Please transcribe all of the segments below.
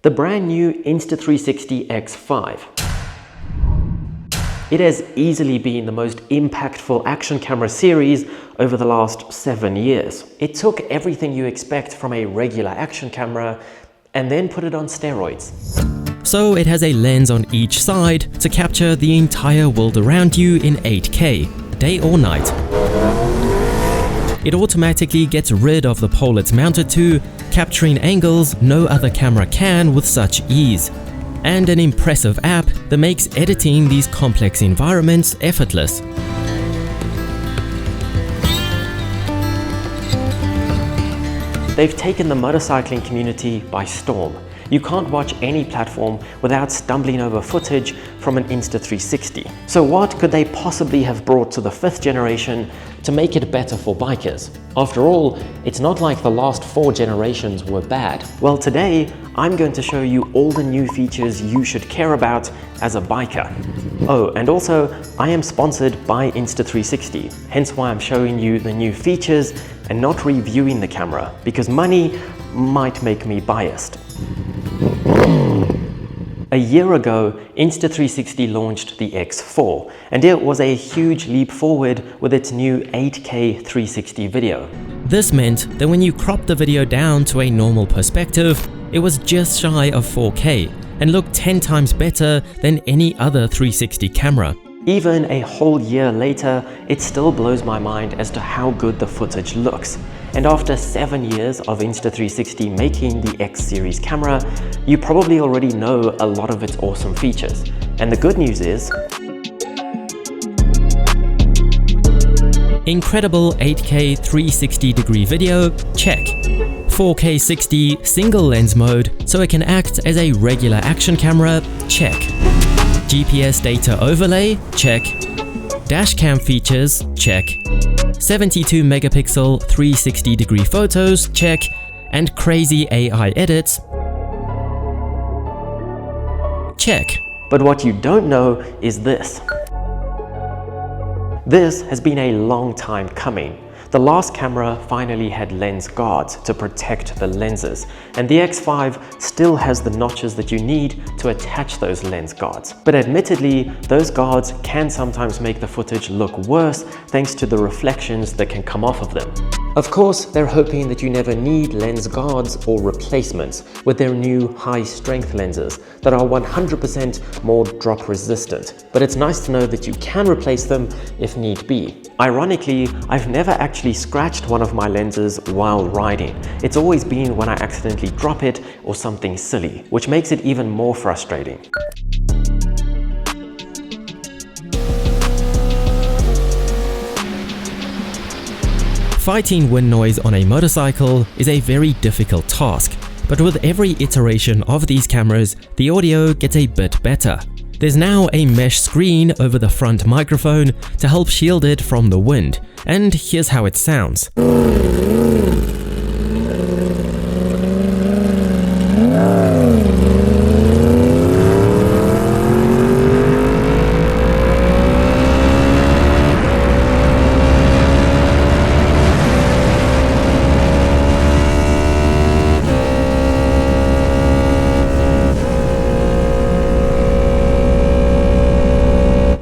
The brand new Insta360 X5. It has easily been the most impactful action camera series over the last 7 years. It took everything you expect from a regular action camera and then put it on steroids. So it has a lens on each side to capture the entire world around you in 8K, day or night. It automatically gets rid of the pole it's mounted to, capturing angles no other camera can with such ease. And an impressive app that makes editing these complex environments effortless. They've taken the motorcycling community by storm. You can't watch any platform without stumbling over footage from an Insta360. So what could they possibly have brought to the 5th generation to make it better for bikers? After all, it's not like the last 4 generations were bad. Well, today, I'm going to show you all the new features you should care about as a biker. Oh, and also, I am sponsored by Insta360, hence why I'm showing you the new features and not reviewing the camera, because money might make me biased. A year ago, Insta360 launched the X4, and it was a huge leap forward with its new 8K 360 video. This meant that when you cropped the video down to a normal perspective, it was just shy of 4K and looked 10 times better than any other 360 camera. Even a whole year later, it still blows my mind as to how good the footage looks. And after 7 years of Insta360 making the X series camera, you probably already know a lot of its awesome features. And the good news is, incredible 8K 360-degree video, check. 4K 60 single lens mode so it can act as a regular action camera, check. GPS data overlay, check. Dashcam features, check. 72 megapixel 360-degree photos, check. And crazy AI edits, check. But what you don't know is this. This has been a long time coming. The last camera finally had lens guards to protect the lenses, and the X5 still has the notches that you need to attach those lens guards. But admittedly, those guards can sometimes make the footage look worse thanks to the reflections that can come off of them. Of course, they're hoping that you never need lens guards or replacements with their new high-strength lenses that are 100% more drop resistant. But it's nice to know that you can replace them if need be. Ironically, I've never actually scratched one of my lenses while riding. It's always been when I accidentally drop it or something silly, which makes it even more frustrating. Fighting wind noise on a motorcycle is a very difficult task, but with every iteration of these cameras, the audio gets a bit better. There's now a mesh screen over the front microphone to help shield it from the wind, and here's how it sounds.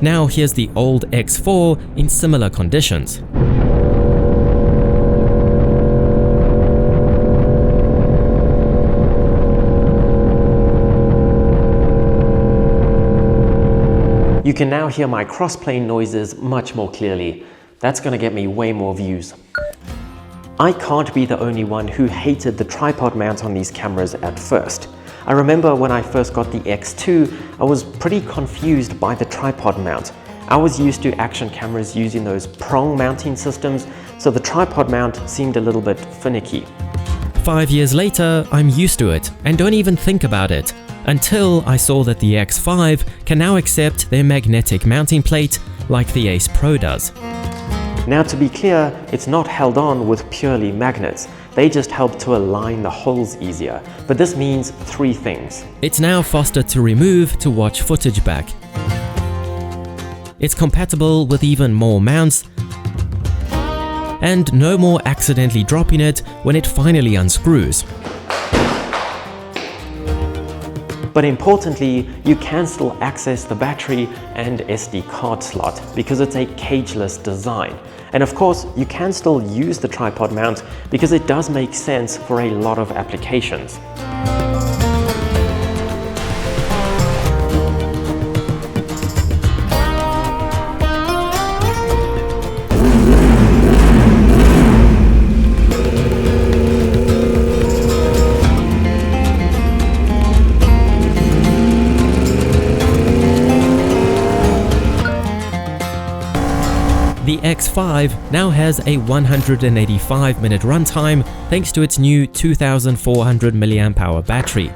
Now here's the old X4 in similar conditions. You can now hear my crossplane noises much more clearly. That's gonna get me way more views. I can't be the only one who hated the tripod mount on these cameras at first. I remember when I first got the X2, I was pretty confused by the tripod mount. I was used to action cameras using those prong mounting systems, so the tripod mount seemed a little bit finicky. 5 years later, I'm used to it and don't even think about it, until I saw that the X5 can now accept their magnetic mounting plate like the Ace Pro does. Now, to be clear, it's not held on with purely magnets. They just help to align the holes easier. But this means 3 things. It's now faster to remove to watch footage back. It's compatible with even more mounts, and no more accidentally dropping it when it finally unscrews. But importantly, you can still access the battery and SD card slot because it's a cageless design. And of course, you can still use the tripod mount because it does make sense for a lot of applications. The X5 now has a 185-minute runtime thanks to its new 2400 mAh battery.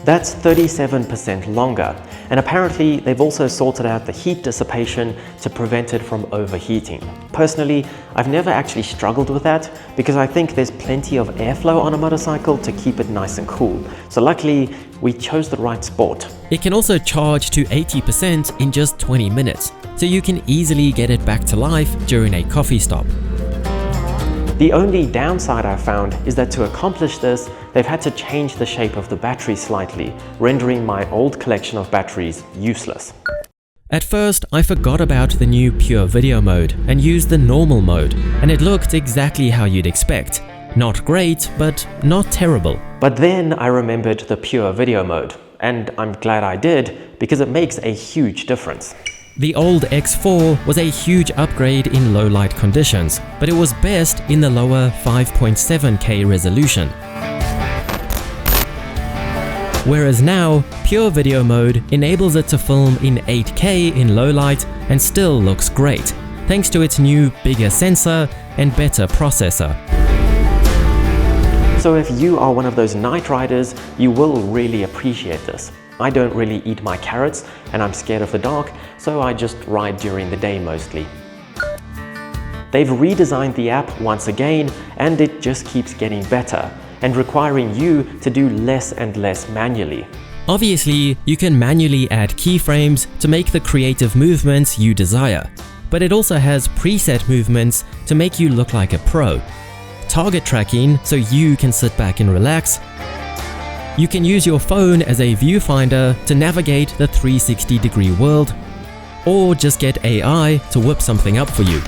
That's 37% longer, and apparently they've also sorted out the heat dissipation to prevent it from overheating. Personally, I've never actually struggled with that because I think there's plenty of airflow on a motorcycle to keep it nice and cool. So luckily, we chose the right sport. It can also charge to 80% in just 20 minutes, so you can easily get it back to life during a coffee stop. The only downside I've found is that to accomplish this, they've had to change the shape of the battery slightly, rendering my old collection of batteries useless. At first, I forgot about the new pure video mode and used the normal mode, and it looked exactly how you'd expect. Not great, but not terrible. But then I remembered the pure video mode, and I'm glad I did because it makes a huge difference. The old X4 was a huge upgrade in low light conditions, but it was best in the lower 5.7K resolution. Whereas now, pure video mode enables it to film in 8K in low light and still looks great, thanks to its new bigger sensor and better processor. So if you are one of those night riders, you will really appreciate this. I don't really eat my carrots and I'm scared of the dark, so I just ride during the day mostly. They've redesigned the app once again, and it just keeps getting better and requiring you to do less and less manually. Obviously, you can manually add keyframes to make the creative movements you desire, but it also has preset movements to make you look like a pro. Target tracking so you can sit back and relax. You can use your phone as a viewfinder to navigate the 360-degree world, or just get AI to whip something up for you.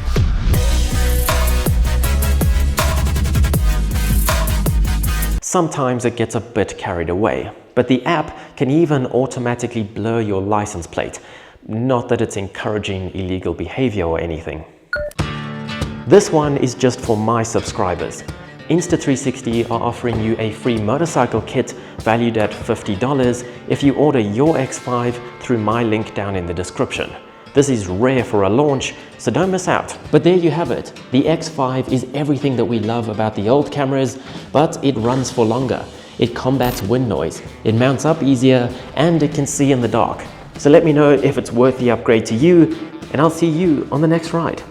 Sometimes it gets a bit carried away, but the app can even automatically blur your license plate. Not that it's encouraging illegal behavior or anything. This one is just for my subscribers. Insta360 are offering you a free motorcycle kit valued at $50 if you order your X5 through my link down in the description. This is rare for a launch, so don't miss out. But there you have it. The X5 is everything that we love about the old cameras, but it runs for longer. It combats wind noise, it mounts up easier, and it can see in the dark. So let me know if it's worth the upgrade to you, and I'll see you on the next ride.